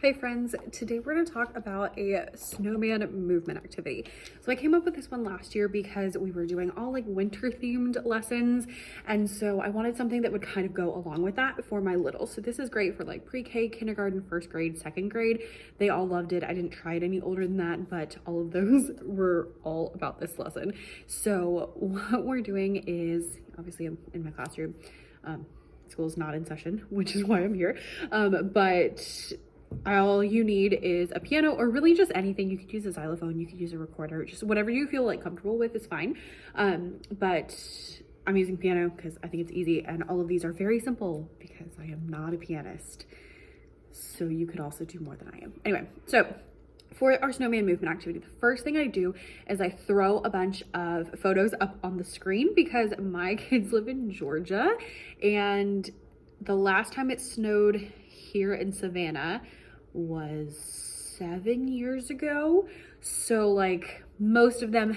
Hey friends, today we're going to talk about a snowman movement activity. So I came up with this one last year because we were doing all like winter themed lessons, and so I wanted something that would kind of go along with that for my littles. So this is great for like pre-K, kindergarten, first grade, second grade. They all loved it. I didn't try it any older than that, but all of those were all about this lesson. So what we're doing is, obviously I'm in my classroom. School's not in session, which is why I'm here, but all you need is a piano, or really just anything. You could use a xylophone, you could use a recorder, just whatever you feel like comfortable with is fine. But I'm using piano because I think it's easy, and all of these are very simple because I am not a pianist. So you could also do more than I am. Anyway, so for our snowman movement activity, the first thing I do is I throw a bunch of photos up on the screen because my kids live in Georgia, and the last time it snowed here in Savannah was 7 years ago. So like most of them,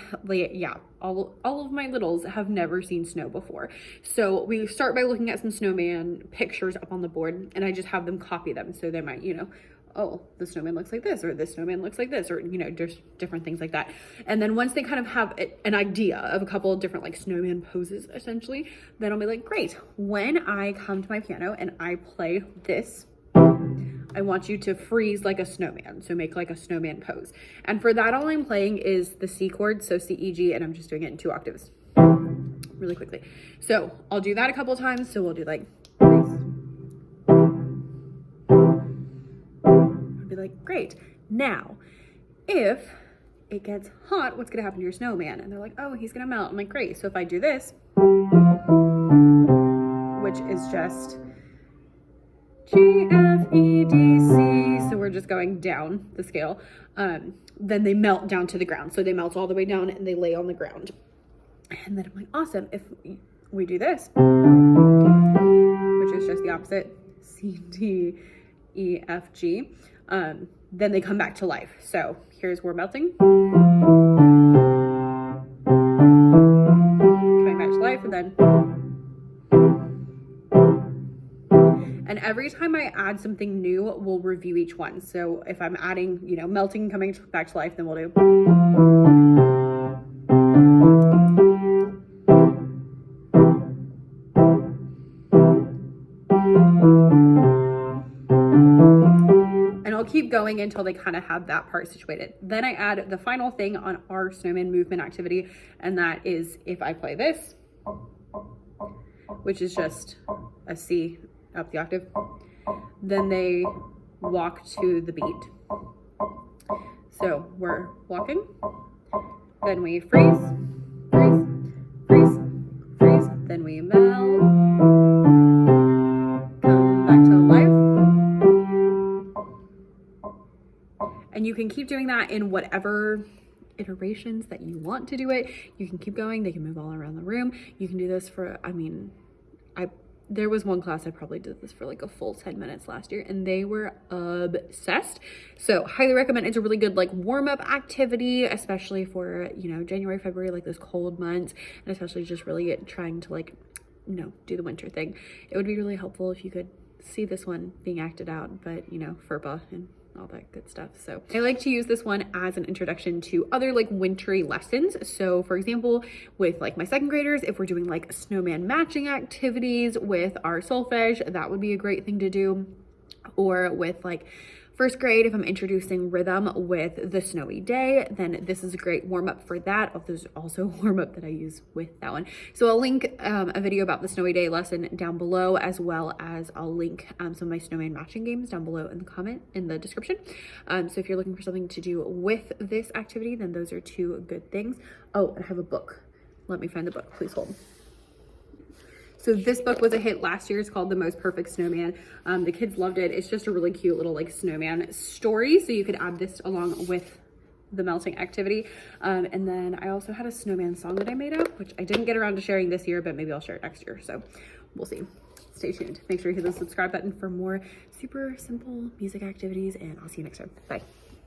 all of my littles have never seen snow before. So we start by looking at some snowman pictures up on the board, and I just have them copy them. So they might, oh, the snowman looks like this, or this snowman looks like this, or, just different things like that. And then once they kind of have an idea of a couple of different like snowman poses, essentially, then I'll be like, great, when I come to my piano and I play this, I want you to freeze like a snowman. So make like a snowman pose. And for that, all I'm playing is the C chord, so C, E, G, and I'm just doing it in 2 octaves really quickly. So I'll do that a couple times. So we'll do like, I'll be like, great. Now, if it gets hot, what's gonna happen to your snowman? And they're like, oh, he's gonna melt. I'm like, great. So if I do this, which is just G, F, E, D, C, so we're just going down the scale, then they melt down to the ground. So they melt all the way down and they lay on the ground. And then I'm like, awesome, if we do this, which is just the opposite, C, D, E, F, G, then they come back to life. So here's we're melting, coming back to life, and then, and every time I add something new, we'll review each one. So if I'm adding, melting, coming back to life, then we'll do. And I'll keep going until they kind of have that part situated. Then I add the final thing on our snowman movement activity, and that is if I play this, which is just a C up the octave, then they walk to the beat. So we're walking, then we freeze, freeze, freeze, freeze, then we melt, come back to life. And you can keep doing that in whatever iterations that you want to do it. You can keep going. They can move all around the room. You can do this for, there was one class I probably did this for like a full 10 minutes last year, and they were obsessed. So highly recommend. It's a really good like warm-up activity, especially for, January, February, like those cold months, and especially just really trying to like, do the winter thing. It would be really helpful if you could see this one being acted out, but FERPA and all that good stuff. So I like to use this one as an introduction to other like wintry lessons. So for example, with like my second graders, if we're doing like snowman matching activities with our solfege, that would be a great thing to do. Or with like first grade, if I'm introducing rhythm with the snowy day, then this is a great warm-up for that. There's also a warm-up that I use with that one. So I'll link a video about the snowy day lesson down below, as well as I'll link some of my snowman matching games down below in the description. So if you're looking for something to do with this activity, then those are 2 good things. Oh, and I have a book. Let me find the book, please hold. So this book was a hit last year. It's called The Most Perfect Snowman. The kids loved it. It's just a really cute little like snowman story. So you could add this along with the melting activity. And then I also had a snowman song that I made up, which I didn't get around to sharing this year, but maybe I'll share it next year. So we'll see. Stay tuned. Make sure you hit the subscribe button for more super simple music activities, and I'll see you next time. Bye.